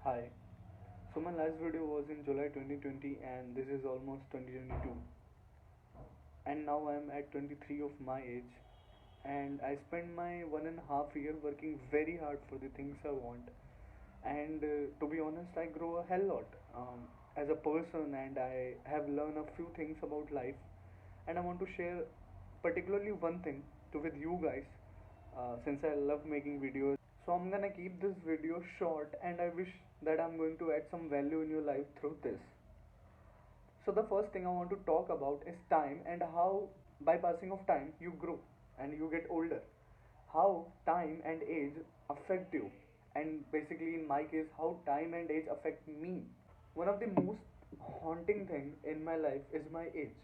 Hi. So my last video was in July 2020 and this is almost 2022. And now I am at 23 of my age and I spent my 1.5 year working very hard for the things I want. And to be honest, I grow a hell lot as a person and I have learned a few things about life. And I want to share particularly one thing with you guys since I love making videos. So I'm gonna keep this video short and I wish that I'm going to add some value in your life through this. So the first thing I want to talk about is time and how by passing of time you grow and you get older. How time and age affect you, and basically in my case how time and age affect me. One of the most haunting thing in my life is my age.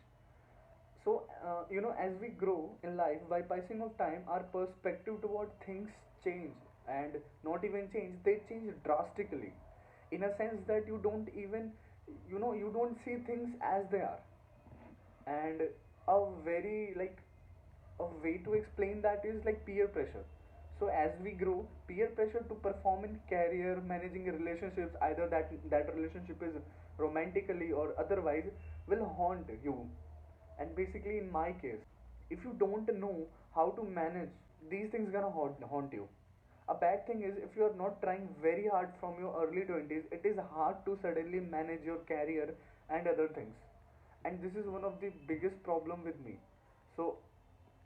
So, as we grow in life, by passing of time, our perspective toward things change, and not even change, they change drastically. In a sense that you don't even, you don't see things as they are. And a very a way to explain that is like peer pressure. So as we grow, peer pressure to perform in career, managing relationships, either that relationship is romantically or otherwise, will haunt you. And basically in my case, if you don't know how to manage, these things gonna haunt you. A bad thing is if you are not trying very hard from your early 20s, it is hard to suddenly manage your career and other things. And this is one of the biggest problem with me. So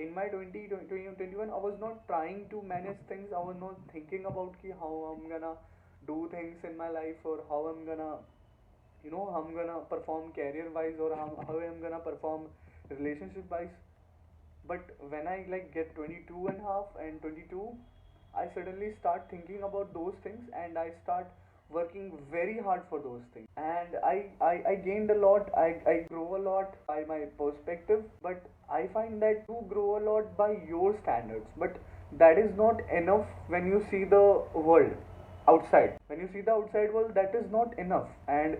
in my 21, I was not trying to manage things. I was not thinking about how I'm gonna do things in my life, or how I'm gonna I'm gonna perform career wise, or how I'm gonna perform relationship wise. But when I get 22 and a half and 22, I suddenly start thinking about those things and I start working very hard for those things. And I gained a lot, I grow a lot by my perspective, but I find that you grow a lot by your standards. But that is not enough when you see the world outside. When you see the outside world, that is not enough. And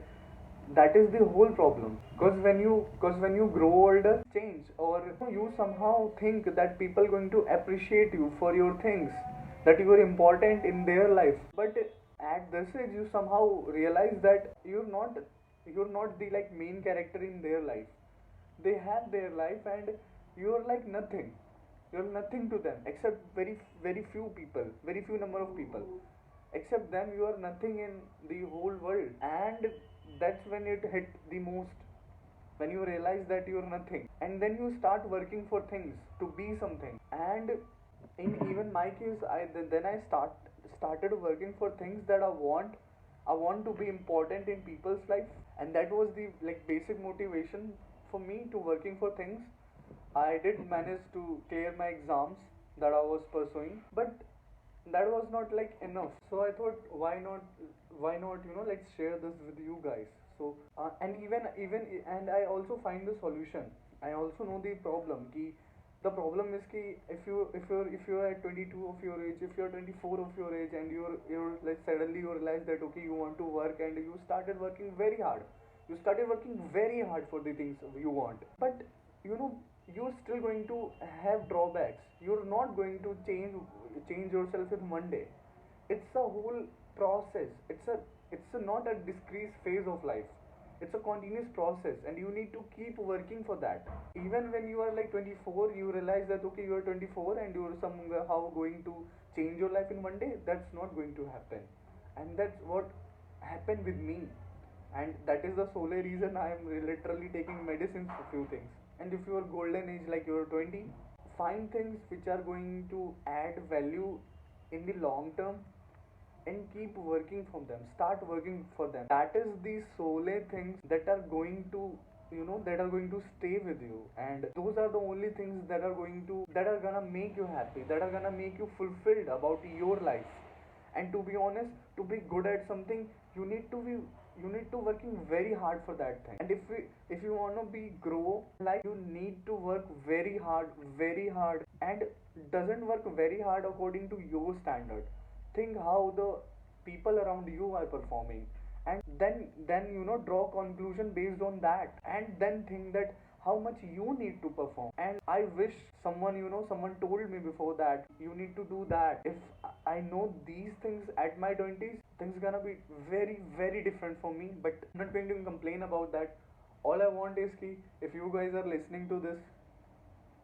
that is the whole problem, because when you grow older change, or you somehow think that people going to appreciate you for your things, that you are important in their life. But at this age you somehow realize that you're not the main character in their life. They have their life and you're like nothing. You're nothing to them except very few people, very few number of people. Except them, you are nothing in the whole world. And that's when it hit the most, when you realize that you're nothing. And then you start working for things to be something. And in even my case, then I started working for things that I want to be important in people's life. And that was the basic motivation for me to working for things. I did manage to clear my exams that I was pursuing, but that was not enough. So I thought, why not, let's share this with you guys. So and even and I also find the solution. I also know the problem ki the problem is ki if you're at 22 of your age, if you're 24 of your age, and you're like suddenly you realize that okay, you want to work and you started working very hard. You started working very hard for the things you want, but you know you're still going to have drawbacks. You're not going to change yourself in one day. It's a whole process. It's not a discrete phase of life. It's a continuous process and you need to keep working for that. Even when you are like 24, you realize that okay, you are 24 and you're somehow going to change your life in one day. That's not going to happen. And that's what happened with me. And that is the sole reason I am literally taking medicines for few things. And if you are golden age like you are 20, find things which are going to add value in the long term and keep working from them. Start working for them. That is the sole things that are going to that are going to stay with you, and those are the only things that are gonna make you happy, that are gonna make you fulfilled about your life. And to be honest, to be good at something, you need to working very hard for that thing. And if you want to be grow like, you need to work very hard, and doesn't work very hard according to your standard. Think how the people around you are performing, and then draw conclusion based on that, and then think that how much you need to perform. And I wish someone told me before that you need to do that. If I know these things at my 20s, things gonna be very very different for me, but I'm not going to complain about that. All I want is ki if you guys are listening to this,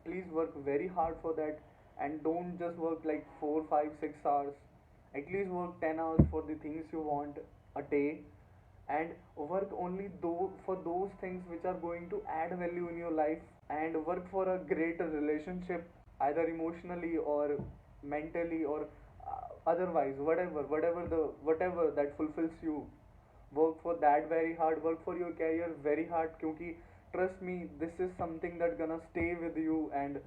please work very hard for that, and don't just work like 4 5 6 hours. At least work 10 hours for the things you want a day, and work only though for those things which are going to add value in your life, and work for a greater relationship, either emotionally or mentally or otherwise, whatever that fulfills you. Work for that very hard, work for your career very hard, क्योंकि trust me, this is something that gonna stay with you and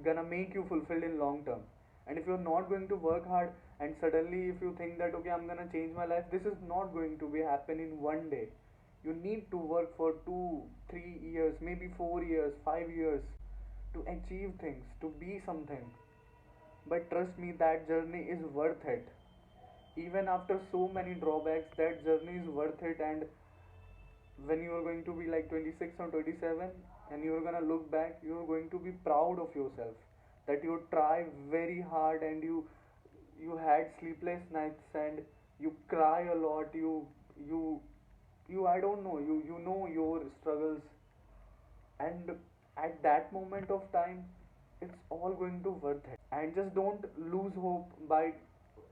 gonna make you fulfilled in long term. And if you're not going to work hard, and suddenly if you think that okay, I'm gonna change my life, this is not going to be happen in one day. You need to work for 2 3 years, maybe 4 years, 5 years, to achieve things, to be something. But trust me, that journey is worth it. Even after so many drawbacks, that journey is worth it. And when you are going to be like 26 or 27, and you are going to look back, you are going to be proud of yourself that you try very hard, and you had sleepless nights, and you cry a lot, you you I don't know, you know your struggles. And at that moment of time, it's all going to worth it. And just don't lose hope by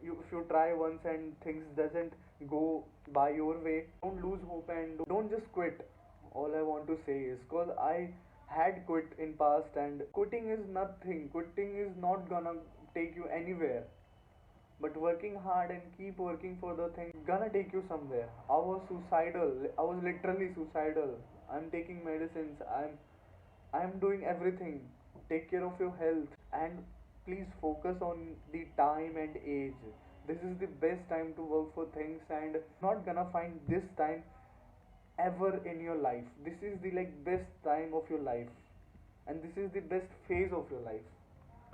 you. If you try once and things doesn't go by your way, don't lose hope and don't just quit. All I want to say is, cause I had quit in past, and quitting is nothing, quitting is not gonna take you anywhere. But working hard and keep working for the thing gonna take you somewhere. I was suicidal, I was literally suicidal. I'm taking medicines, I'm doing everything. Take care of your health, and please focus on the time and age. This is the best time to work for things, and not gonna find this time ever in your life. This is the like best time of your life, and this is the best phase of your life.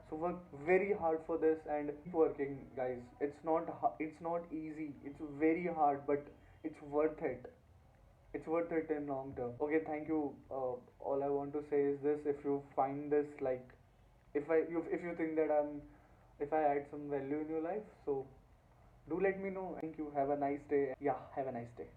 So work very hard for this and keep working, guys. It's not easy. It's very hard, but it's worth it. It's worth it in long term. Okay, thank you. All I want to say is this: if you find this like, if you think that if I add some value in your life, so do let me know. Thank you. Have a nice day. Yeah, have a nice day.